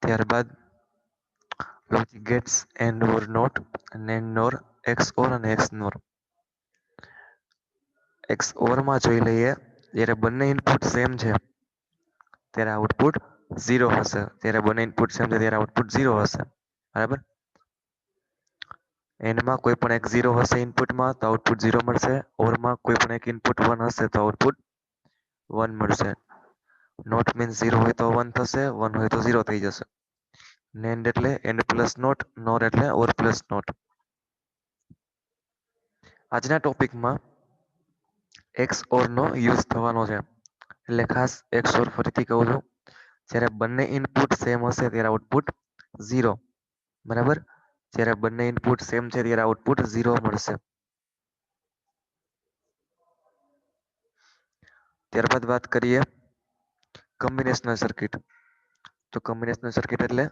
ત્યારબાદ logic gates and or not, nand nor, X or અને X નોર. X ઓરમાં જોઈ લઈએ, જ્યારે બંને ઇનપુટ સેમ છે ત્યારે આઉટપુટ 0 હશે. ત્યારે બંને ઇનપુટ સેમ છે ત્યારે આઉટપુટ 0 હશે. બરાબર. એન્ડમાં કોઈ પણ એક 0 હશે ઇનપુટમાં તો આઉટપુટ 0 મળશે. ઓરમાં કોઈ પણ એક ઇનપુટ 1 હશે તો આઉટપુટ 1 મળશે. નોટ મીન્સ 0 હોય તો 1 થશે, 1 હોય તો 0 થઈ જશે. નેન્ડ એટલે એન્ડ પ્લસ નોટ, નોર એટલે ઓર પ્લસ નોટ. આજના ટોપિકમાં એક્સ ઓર નો યુઝ થવાનો છે. એટલે ખાસ એક્સ ઓર ફરીથી કહું છું, જ્યારે બંને ઇનપુટ સેમ હશે ત્યારે આઉટપુટ 0. બરાબર. જ્યારે બંને ઇનપુટ સેમ છે ત્યારે આઉટપુટ 0 મળશે. ત્યારબાદ વાત કરીએ કોમ્બિનેશનલ સર્કિટ. તો કોમ્બિનેશનલ સર્કિટ એટલે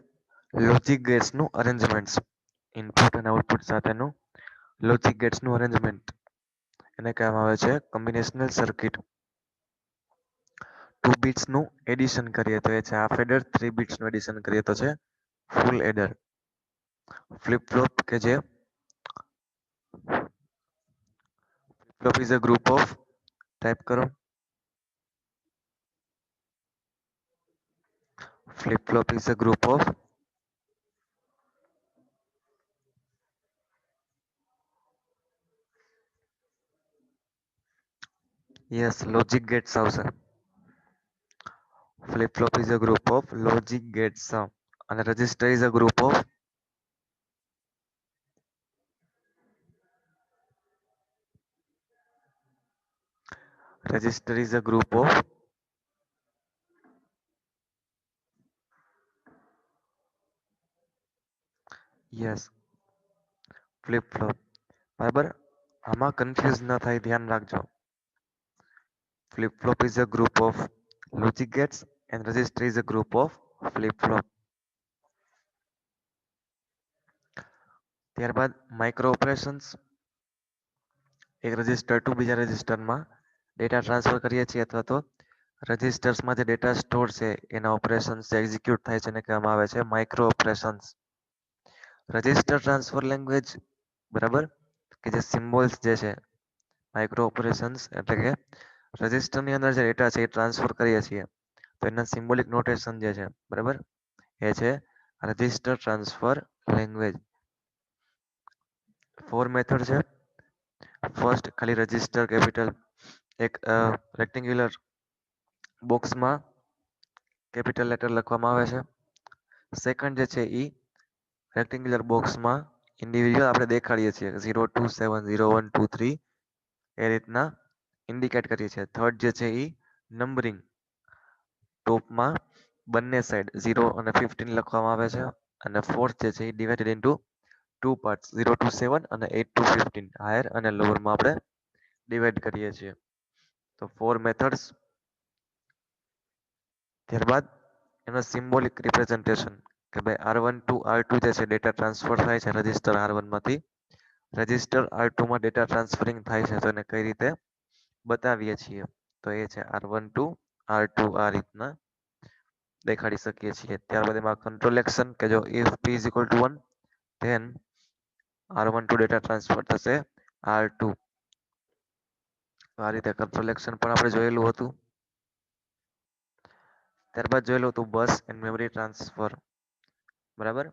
લોજિક ગેટ્સનું અરેન્જમેન્ટ. ઇનપુટ અને આઉટપુટ સાથેનું લોજિક ગેટ્સનું અરેન્જમેન્ટ એને કહેવામાં આવે છે કોમ્બિનેશનલ સર્કિટ. 2 બિટ્સનું એડિશન કરીએ તો એ છે હાફ એડર, 3 બિટ્સનું એડિશન કરીએ તો છે ફૂલ એડર. ફ્લિપ ફ્લોપ કે જે flip is a group of, type કરો, flip flop is a group of yes logic gates આવશે. Flip flop is a group of logic gates અને register is a group of register is a group of yes flip flop. બરાબર. આમાં confuse ન થાય ધ્યાન રાખજો. flip flop is a group of logic gates and register is a group of flip flop. ત્યારબાદ micro operations. એક register two બીજા રજિસ્ટરમાં ડેટા ટ્રાન્સફર કરીએ છીએ અથવા તો રજિસ્ટર્સમાં જે ડેટા સ્ટોર છે એના ઓપરેશન્સ એક્ઝિક્યુટ થાય છે એને કહેવામાં આવે છે micro operations. Register transfer language, બરાબર, કે જે સિમ્બોલ્સ જે છે માઇક્રો ઓપરેશન્સ એટલે કે રજિસ્ટરની અંદર જે ડેટા છે એ ટ્રાન્સફર કરીએ છીએ તો એના સિમ્બોલિક નોટેશન જે છે, બરાબર, એ છે રજિસ્ટર ટ્રાન્સફર લેંગ્વેજ. 4 મેથડ છે. ફર્સ્ટ ખાલી રજિસ્ટર કેપિટલ એક રેક્ટેન્ગ્યુલર બોક્સમાં કેપિટલ લેટર લખવામાં આવે છે. સેકન્ડ જે છે ઈ રેક્ટેન્ગ્યુલર બોક્સમાં ઇન્ડિવિજ્યુઅલ આપણે દેખાડીએ છીએ 0 2 7 0 1 2 3 એ રીતના ઇન્ડિકેટ કરીએ છીએ. થર્ડ જે છે ઈ નંબરિંગ ટોપમાં બંને સાઈડ 0 અને 15 લખવામાં આવે છે. અને ફોર્થ જે છે એ ડિવાઇડેડ ઇન્ટુ 2 પાર્ટ્સ 0 to 7 અને 8 to 15 હાયર અને લોઅરમાં આપણે ડિવાઈડ કરીએ છીએ. તો 4 મેથડ્સ. ત્યારબાદ એનો સિમ્બોલિક રિપ્રેઝન્ટેશન કે ભાઈ R1 to R2 જે છે ડેટા ટ્રાન્સફર થાય છે રજિસ્ટર R1 માંથી રજિસ્ટર R2 માં ડેટા ટ્રાન્સફરિંગ થાય છે તો એને કઈ રીતે બતાવીએ છીએ તો એ છે R1 to R2 આ રીતના દેખાડી શકીએ છીએ. ત્યારબાદ એમાં કંટ્રોલ એક્શન કે જો if p is equal to 1 then R1 to data transfer થશે R2. આ રીતે કંટ્રોલ એક્શન પણ આપણે જોયેલું હતું. ત્યારબાદ જોયેલું હતું બસ એન્ડ મેમરી ટ્રાન્સફર, બરાબર,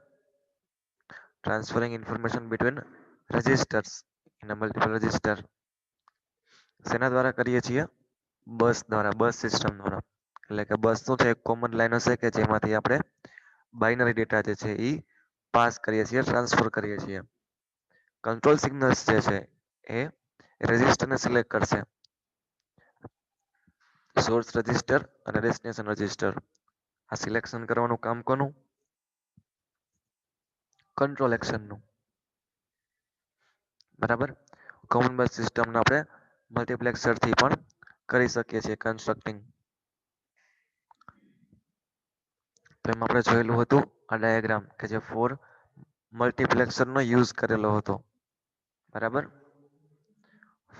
transferring information between registers in a multiple register. શેના દ્વારા કરીએ છીએ? બસ દ્વારા, બસ સિસ્ટમ દ્વારા. એટલે કે બસ શું છે, એક કોમન લાઈન હશે કે જેમાંથી આપણે બાઇનરી ડેટા જે છે એ પાસ કરીએ છીએ, ટ્રાન્સફર કરીએ છીએ. કંટ્રોલ સિગ્નલ્સ જે છે એ રજિસ્ટરને સિલેક્ટ કરશે. સોર્સ રજિસ્ટર અને ડેસ્ટિનેશન રજિસ્ટર. આ સિલેક્શન કરવાનું કામ કોનું? કંટ્રોલ એક્શનનું, બરાબર. કોમન બસ સિસ્ટમને આપણે મલ્ટીપ્લેક્સરથી પણ કરી શકીએ છીએ કન્સ્ટ્રક્ટિંગ. તો એમાં આપણે જોયેલું હતું આ ડાયાગ્રામ કે જે 4 મલ્ટીપ્લેક્સરનો યુઝ કરેલો હતો, બરાબર.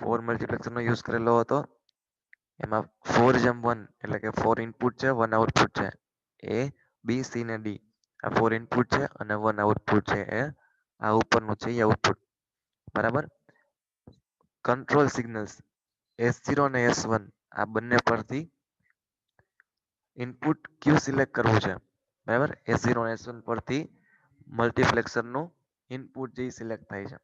4 મલ્ટીપ્લેક્સરનો યુઝ કરેલો હતો. એમાં 4 જેમ 1 એટલે કે 4 ઇનપુટ છે 1 આઉટપુટ છે, A B C ને D. આ 4 ઇનપુટ છે અને 1 આઉટપુટ છે. એ આ ઉપરનું છે એ આઉટપુટ. બરાબર. કંટ્રોલ સિગ્નલ્સ S0 અને S1 આ બંને પરથી ઇનપુટ ક્યુ સિલેક્ટ કરવું છે. બરાબર. S0 અને S1 પરથી મલ્ટીપ્લેક્સરનું ઇનપુટ જે સિલેક્ટ થાય છે.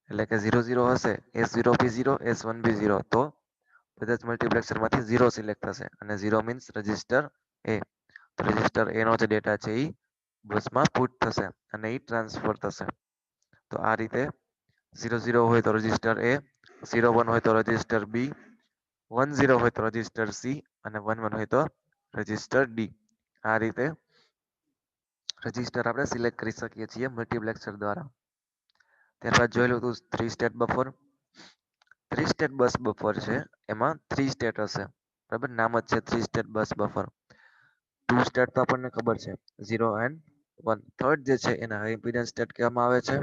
એટલે કે 0 0 હશે, S0 બી 0, S1 બી 0, તો બધા જ મલ્ટીપ્લેક્સરમાંથી 0 સિલેક્ટ થશે અને 0 મીન્સ રજિસ્ટર એ. તો રજિસ્ટર એ નો જે ડેટા છે એ બસમાં પુટ થશે અને એ ટ્રાન્સફર થશે. તો આ રીતે 0 0 હોય તો રજિસ્ટર એ, 0 1 હોય તો રજિસ્ટર બી, 1 0 હોય તો રજિસ્ટર સી અને 1 1 હોય તો રજિસ્ટર ડી. આ રીતે રજિસ્ટર આપણે સિલેક્ટ કરી શકીએ છીએ મલ્ટીપ્લેક્સર દ્વારા. ત્યારબાદ જોયેલું હતું 3 સ્ટેટ બફર. 3 સ્ટેટ બસ બફર છે, એમાં 3 સ્ટેટ હશે. બરાબર, નામ જ છે 3 સ્ટેટ બસ બફર. 2 સ્ટેટ તો આપણને ખબર છે, 0 એન્ડ 1. થર્ડ જે છે એને હાઈ ઇમ્પિડન્સ સ્ટેટ કહેવામાં આવે છે,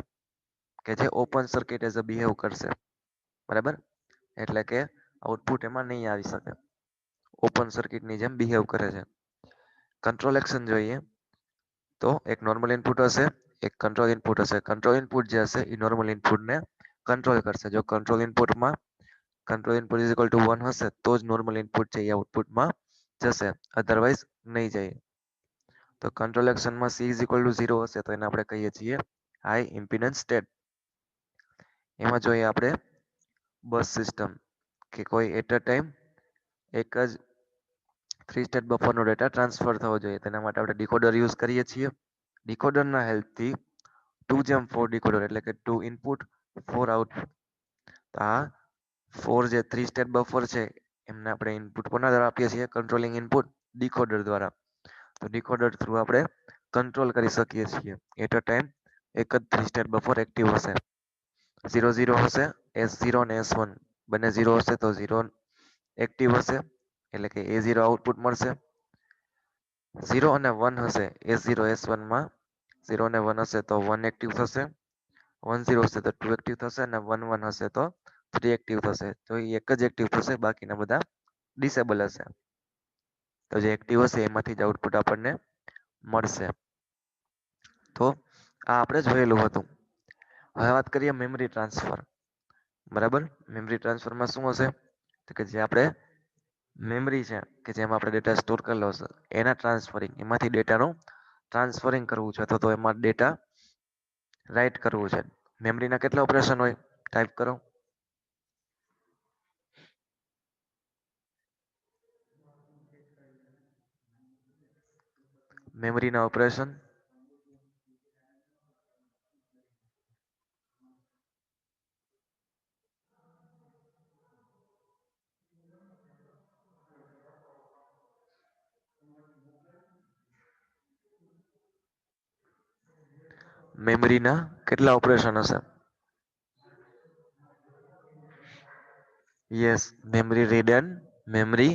કે જે open circuit as a behave કરશે. બરાબર, એટલે કે આઉટપુટ એમાં નહીં આવી શકે, ઓપન સર્કિટની જેમ બિહેવ કરે છે. કંટ્રોલ એક્શન જોઈએ તો એક નોર્મલ ઇનપુટ હશે, એક કંટ્રોલ ઇનપુટ હશે. કંટ્રોલ ઇનપુટ જે હશે એ નોર્મલ ઇનપુટને કંટ્રોલ કરશે. જો કંટ્રોલ ઇનપુટમાં control input is equal two 1 હશે તો જ નોર્મલ ઇનપુટ છે એ આઉટપુટમાં જશે, અધરવાઇઝ નહીં જાય. તો કંટ્રોલ એક્શનમાં C ઇઝ ઇક્વલ ટુ 0 હશે તો એને આપણે કહીએ છીએ હાઈ ઇમ્પિડન્સ સ્ટેટ. એમાં જોઈએ આપણે બસ સિસ્ટમ, કે કોઈ એટ અ ટાઈમ એક જ 3 સ્ટેટ બફરનો ડેટા ટ્રાન્સફર થવો જોઈએ. તેના માટે આપણે ડીકોડર યુઝ કરીએ છીએ. ડીકોડરના હેલ્પથી 2/4 ડીકોડર, એટલે કે 2 ઇનપુટ 4 આઉટપુટ. આ 4 જે 3 સ્ટેટ બફર છે એમને આપણે ઇનપુટ કોના દ્વારા આપીએ છીએ? કંટ્રોલિંગ ઇનપુટ ડીકોડર દ્વારા. તો ડીકોડર થ્રુ આપણે કંટ્રોલ કરી શકીએ છીએ. એટ અ ટાઈમ એક જ 3 સ્ટેટ બફર એક્ટિવ હશે. 0 0 હશે, S0 અને S1 બંને 0 હશે તો 0 એક્ટિવ હશે, એટલે કે A0 આઉટપુટ મળશે. 0 અને 1 હશે, S0 S1માં 0 અને 1 હશે તો 1 એક્ટિવ થશે, 1 0 હશે તો 2 એક્ટિવ થશે અને 1 1 હશે તો 3 એક્ટિવ થશે. તો એ એક જ એક્ટિવ થશે, બાકીના બધા ડિસેબલ હશે. તો જે એક્ટિવ હશે એમાંથી જ આઉટપુટ આપણને મળશે. તો આ આપણે જોયેલું હતું. હવે વાત કરીએ મેમરી ટ્રાન્સફર. બરાબર, મેમરી ટ્રાન્સફરમાં શું હશે? તો કે જે આપણે મેમરી છે કે જેમાં આપણે ડેટા સ્ટોર કરેલો હશે એના ટ્રાન્સફરિંગ, એમાંથી ડેટાનું ટ્રાન્સફરિંગ કરવું છે, તો એમાં ડેટા રાઈટ કરવું છે. મેમરીના કેટલા ઓપરેશન હોય? ટાઈપ કરો. મેમરીના ઓપરેશન મેમરીના કેટલા ઓપરેશન હશે? Yes, memory read and memory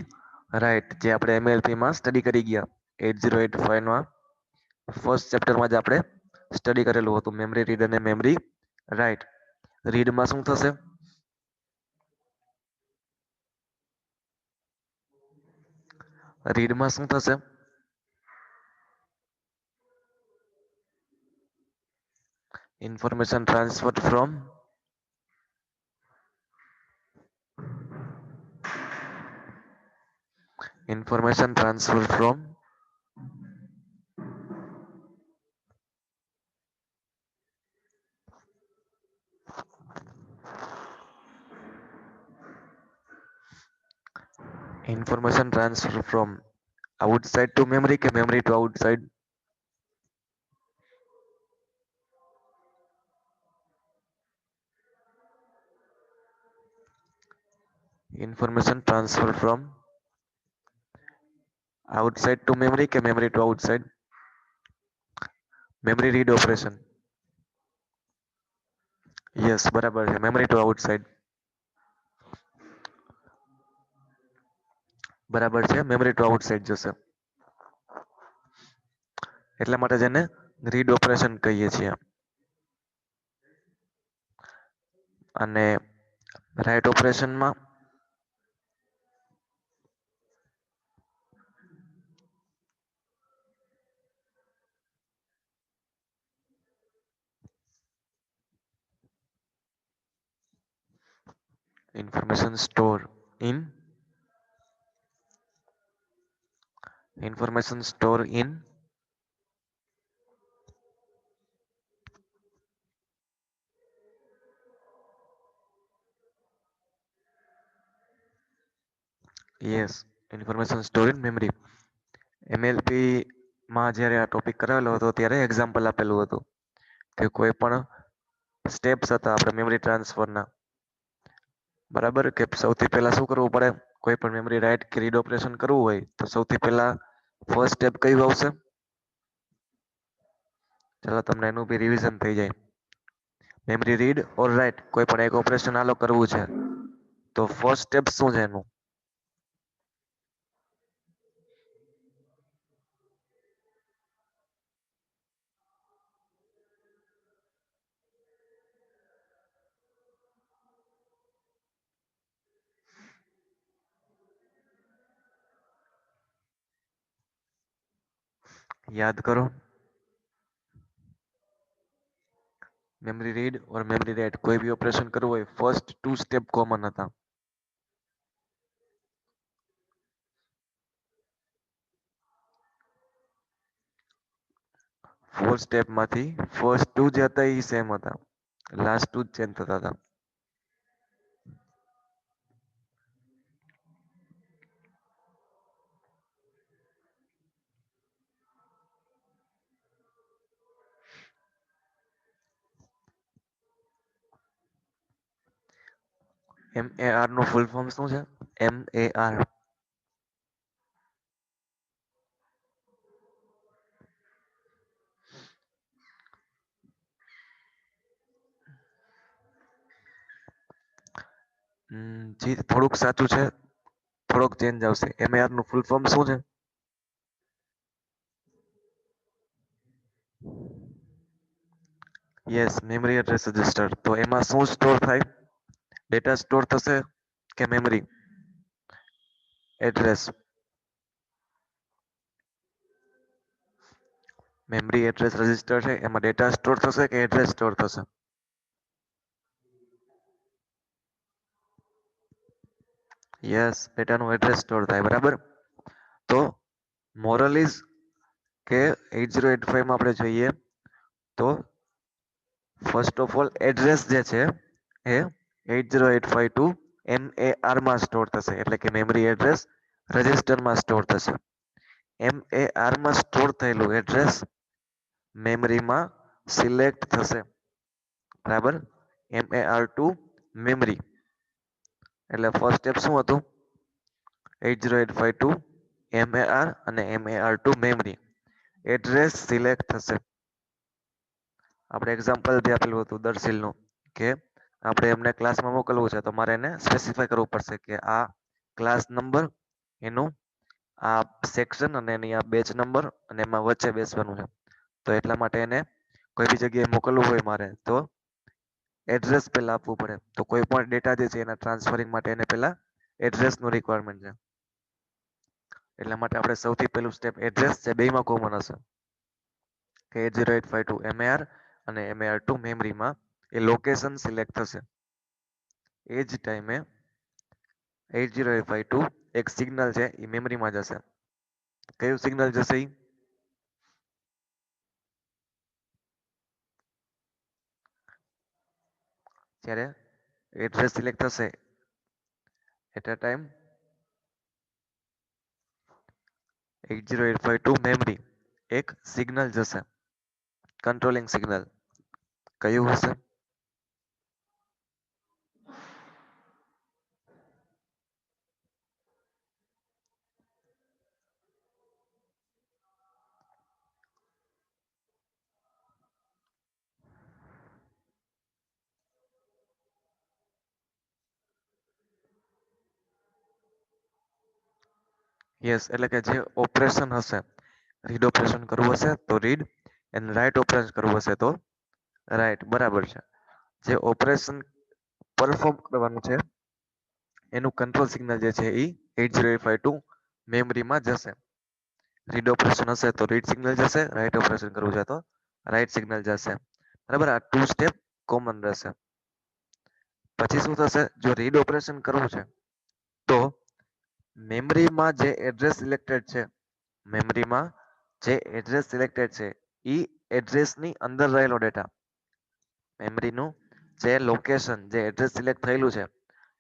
write, જે આપણે MLP માં સ્ટડી કરી ગયા 8085માં ફર્સ્ટ ચેપ્ટરમાં જ આપણે સ્ટડી કરેલું હતું, મેમરી રીડ અને મેમરી રાઈટ. રીડમાં શું થશે? રીડમાં શું થશે? Information transfer from information transfer from information transfer from outside to memory કે memory to outside? information transfer from outside to memory કે memory to outside? memory read operation. Yes, બરાબર છે, memory to outside. બરાબર છે, memory to outside જશે. એટલા માટે જેને રીડ ઓપરેશન કહીએ છીએ. અને રાઈટ ઓપરેશનમાં information store in information store in yes information store in memory. NLP માં જ્યારે આ ટોપિક કરાવેલો હતો ત્યારે એક્ઝામ્પલ આપેલું હતું કે કોઈ પણ સ્ટેપ્સ હતા આપણે મેમરી ટ્રાન્સફરના, બરાબર, કે સૌથી પહેલા શું કરવું પડે, કોઈ પણ મેમરી રાઇટ કે રીડ ઓપરેશન કરવું હોય તો સૌથી પહેલા ફર્સ્ટ સ્ટેપ કયું આવશે? ચાલો તમને એનું બી રિવિઝન થઈ જાય. મેમરી રીડ ઓર રાઇટ કોઈ પણ એક ઓપરેશન આલો કરવું છે તો ફર્સ્ટ સ્ટેપ શું છે એનું? યાદ કરો. મેમરી રીડ ઓર મેમરી રાઇટ કોઈ બી ઓપરેશન કરવું હોય ફર્સ્ટ ટુ સ્ટેપ કોમન હતા. ફોર સ્ટેપમાંથી ફર્સ્ટ ટુ જે હતા એ સેમ હતા, લાસ્ટ ટુ જ ચેન્જ થતા હતા. MAR નું ફૂલ ફોર્મ શું છે? MAR. જી થોડુંક સાચું છે, થોડોક ચેન્જ આવશે. MAR નું ફૂલ ફોર્મ શું છે? Yes, memory address register. તો એમાં શું સ્ટોર થાય? ડેટા સ્ટોર થશે કે memory address? Memory address register છે એમાં ડેટા સ્ટોર થશે કે એડ્રેસ સ્ટોર થશે? યસ, ડેટાનું એડ્રેસ સ્ટોર થાય, બરાબર. તો મોરલ ઇઝ કે 8085 માં આપણે જોઈએ તો ફર્સ્ટ ઓફ ઓલ એડ્રેસ જે છે એ 8085 ટુ MAR માં સ્ટોર થશે, એટલે કે મેમરી એડ્રેસ રજિસ્ટરમાં સ્ટોર થશે. MAR માં સ્ટોર થયેલું એડ્રેસ મેમરીમાં સિલેક્ટ થશે, બરાબર. MAR ટુ મેમરી એટલે ફર્સ્ટ સ્ટેપ શું હતું? 8085 ટુ MAR અને MAR to memory address select થશે. આપણે એક્ઝામ્પલ જે આપેલું હતું દર્શીલનું કે આપણે એમને ક્લાસમાં મોકલવું છે તો મારે એને સ્પેસિફાઈ કરવું પડશે કે આ ક્લાસ નંબર, એનું આ સેક્શન અને એની આ બેચ નંબર અને એમાં વચ્ચે બેસવાનું છે. તો એટલા માટે એને કોઈ બી જગ્યાએ મોકલવું હોય મારે તો એડ્રેસ પહેલા આપવું પડે. તો કોઈ પણ ડેટા જે છે એના ટ્રાન્સફરિંગ માટે એને પહેલા એડ્રેસનું રિક્વાયરમેન્ટ છે. એટલા માટે આપણે સૌથી પહેલું સ્ટેપ એડ્રેસ છે, બેમાં કોમન હશે કે 8085 ટુ MAR અને MAR ટુ મેમરીમાં એ લોકેશન સિલેક્ટ થશે. એ જ ટાઈમે 8085 ટુ એક સિગ્નલ છે એ મેમરીમાં જશે. કયું સિગ્નલ જશે? જ્યારે એડ્રેસ સિલેક્ટ થશે at a time 8085 to memory એક સિગ્નલ જશે, કંટ્રોલિંગ સિગ્નલ. કયું હશે? યસ, એટલે કે જે ઓપરેશન હશે, રીડ ઓપરેશન કરવું હશે તો રીડ અને રાઈટ ઓપરેશન કરવું હશે તો રાઈટ, બરાબર છે. જે ઓપરેશન પરફોર્મ કરવાનું છે એનું કંટ્રોલ સિગ્નલ જે છે એ 8085 ટુ મેમરીમાં જશે. રીડ ઓપરેશન હશે તો રીડ સિગ્નલ જશે, રાઈટ ઓપરેશન કરવું છે તો રાઈટ સિગ્નલ જશે, બરાબર. આ ટુ સ્ટેપ કોમન રહેશે. પછી શું થશે, જો રીડ ઓપરેશન કરવું છે તો મેમરીમાં જે એડ્રેસ સિલેક્ટેડ છે, મેમરીમાં જે એડ્રેસ સિલેક્ટેડ છે એ એડ્રેસની અંદર રહેલો ડેટા, મેમરીનું જે લોકેશન, જે એડ્રેસ સિલેક્ટ થયેલું છે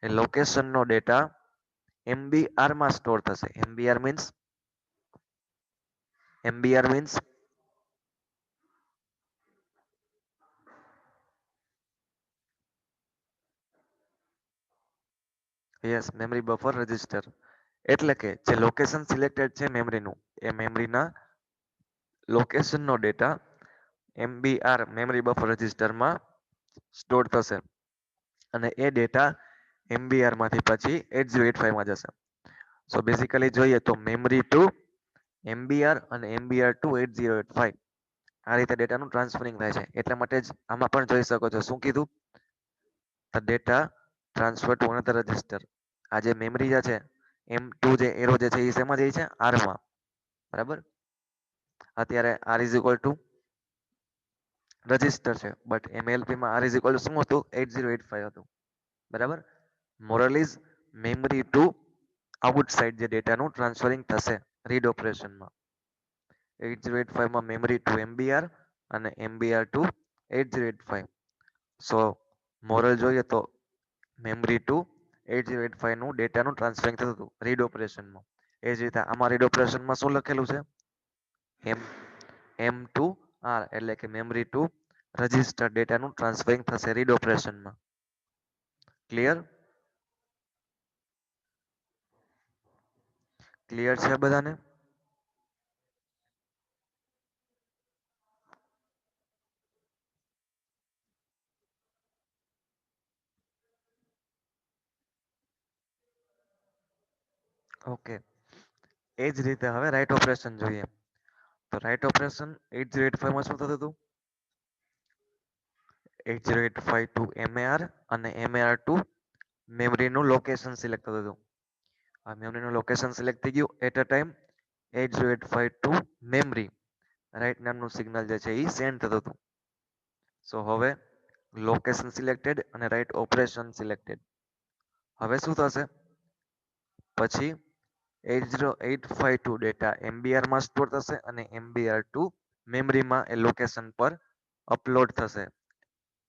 એ લોકેશનનો ડેટા MBR માં સ્ટોર થશે. MBR means yes, memory buffer register. એટલે કે જે લોકેશન સિલેક્ટેડ છે મેમરીનું, એ મેમરીના લોકેશનનો ડેટા MBR મેમરી બફર રજિસ્ટરમાં સ્ટોર થશે અને એ ડેટા MBR માંથી પછી 8085 માં જશે. સો બેઝિકલી જોઈએ તો મેમરી ટુ MBR અને MBR ટુ 8085 આ રીતે ડેટાનું ટ્રાન્સફરિંગ થાય છે. એટલા માટે જ આમાં પણ જોઈ શકો છો, શું કીધું, the data transfer to another register. આ જે મેમરી છે M2 જે એરો જે છે એ શેમાં જાય છે, R માં. બરાબર, અત્યારે R is equal to register છે, બટ MLP માં R ઇઝ ઇક્વલ ટુ શું હતું, 8085 હતું. બરાબર, moral is memory to outside જે ડેટાનું ટ્રાન્સફરિંગ થશે રીડ ઓપરેશનમાં. 8085 માં મેમરી ટુ MBR અને MBR ટુ 8085. સો મોરલ જોઈએ તો મેમરી ટુ 8085 નું ડેટાનું ટ્રાન્સફરિંગ થતું હતું રીડ ઓપરેશનમાં. એ જ રીતે આમાં રીડ ઓપરેશનમાં શું લખેલું છે, M2R એટલે કે મેમરી ટુ રજિસ્ટર ડેટાનું ટ્રાન્સફરિંગ થશે રીડ ઓપરેશનમાં. ક્લિયર? ક્લિયર છે બધાને? ઓકે, એ જ રીતે હવે રાઇટ ઓપરેશન જોઈએ. તો રાઇટ ઓપરેશન 8085 માં શું થતું હતું, 8085 ટુ MAR અને MAR ટુ મેમરીનું લોકેશન સિલેક્ટ થતું હતું. આ મેમરીનું લોકેશન સિલેક્ટ થઈ ગયું at a time 8085 to memory write નામનું સિગ્નલ જે છે એ સેન્ડ થતું હતું. સો હવે લોકેશન સિલેક્ટેડ અને રાઈટ ઓપરેશન સિલેક્ટેડ. હવે શું થશે, પછી 8085 ડેટા MBR માં સ્ટોર થશે અને MBR ટુ મેમરીમાં એ લોકેશન પર અપલોડ થશે.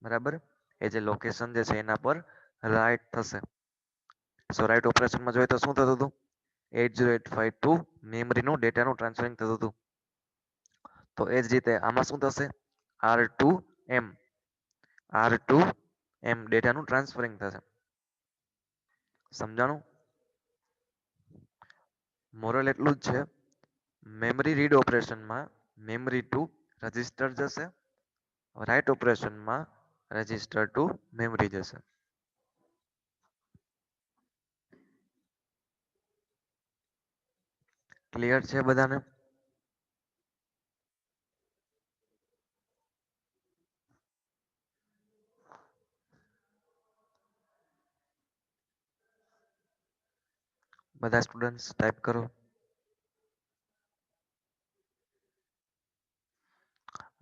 બરાબર, એ જે લોકેશન જે છે એના પર રાઈટ થશે. સો રાઈટ ઓપરેશનમાં જોઈએ તો શું થતું હતું, 8085 ટુ મેમરીનું ડેટાનું ટ્રાન્સફરિંગ થતું હતું. તો એ જ રીતે આમાં શું થશે, R2M ડેટાનું ટ્રાન્સફરિંગ થશે. સમજાણું? મોરલ એટલું જ છે, મેમરી રીડ ઓપરેશનમાં મેમરી ટુ રજિસ્ટર જશે, રાઈટ ઓપરેશનમાં રજિસ્ટર ટુ મેમરી જશે. ક્લિયર છે બધાને? બધા સ્ટુડન્ટ્સ ટાઈપ કરો.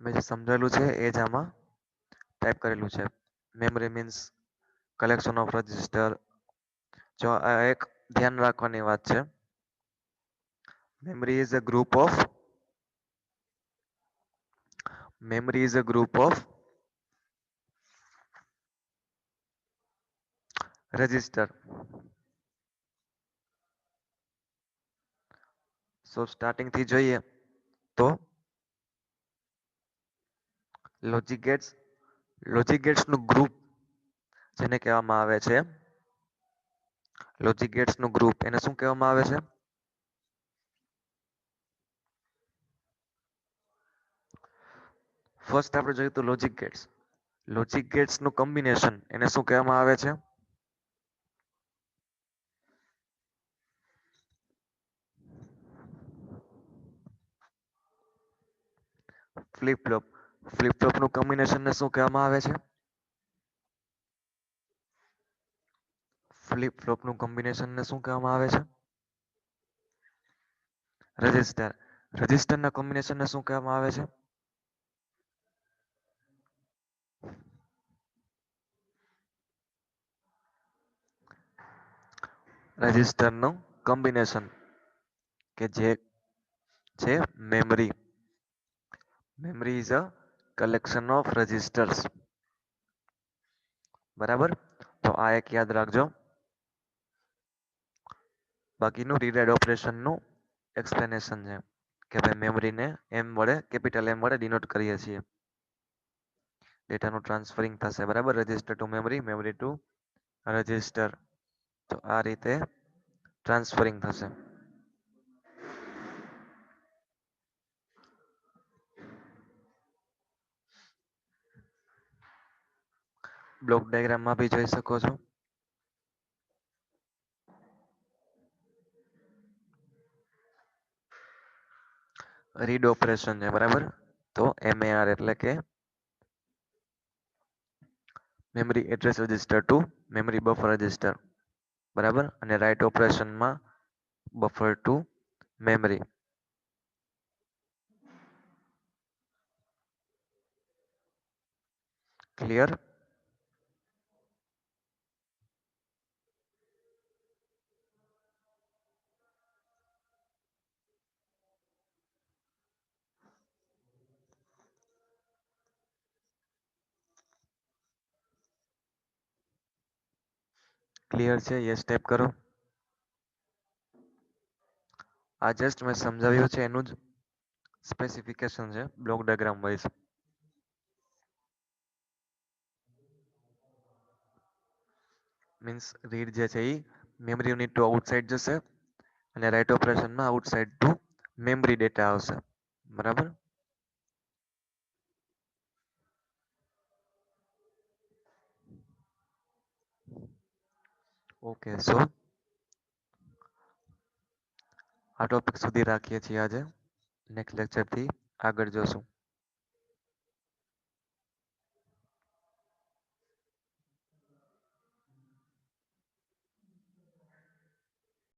મેં જે સમજાવેલું છે એ જ આમાં ટાઈપ કરેલું છે. Memory means collection of register. જો આ એક ધ્યાન રાખવાની વાત છે, memory is a group of memory is a group of register. So starting થી જોઈએ તો લોજિક ગેટ્સ નું ગ્રુપ જેને કહેવામાં આવે છે, લોજિક ગેટ્સ નું ગ્રુપ એને શું કહેવામાં આવે છે, ફર્સ્ટ આપણે જોઈએ તો લોજિક ગેટ્સ નું કોમ્બિનેશન એને શું કહેવામાં આવે છે, ફ્લિપ ફ્લોપ નું કોમ્બિનેશન ને શું કહેવામાં આવે છે, ફ્લિપ ફ્લોપ નું કોમ્બિનેશન ને શું કહેવામાં આવે છે, રજિસ્ટર ના કોમ્બિનેશન ને શું કહેવામાં આવે છે, રજિસ્ટરનું કોમ્બિનેશન કે જે છે memory. Memory is a collection of registers. બરાબર, તો આ એક યાદ રાખજો. બાકીનું રીરાઇટ ઓપરેશનનું એક્સપ્લેનેશન છે કે ભાઈ મેમરીને એમ વડે કેપિટલ એમ વડે ડિનોટ કરીએ છીએ. ડેટાનું ટ્રાન્સફરિંગ થશે, બરાબર, register to memory, memory to register. તો આ રીતે ટ્રાન્સફરિંગ થશે. બ્લોક ડાયાગ્રામમાં બી જોઈ શકો છો. રીડ ઓપરેશન છે, બરાબર, તો MAR એટલે કે memory address register to memory buffer register, બરાબર, અને રાઇટ ઓપરેશનમાં buffer to memory. Clear? Clear છે? યસ ટાઈપ કરો. આ જસ્ટ મેં સમજાવ્યું છે એનું જ સ્પેસિફિકેશન છે block diagram wise. Means read જે છે એ મેમરી યુનિટ ટુ આઉટસાઇડ જશે અને રાઇટ ઓપરેશનમાં આઉટસાઇડ ટુ મેમરી ડેટા આવશે, બરાબર. ઓકે, સો આ ટોપિક સુધી રાખીએ છીએ આજે. નેક્સ્ટ લેક્ચરથી આગળ જોશું.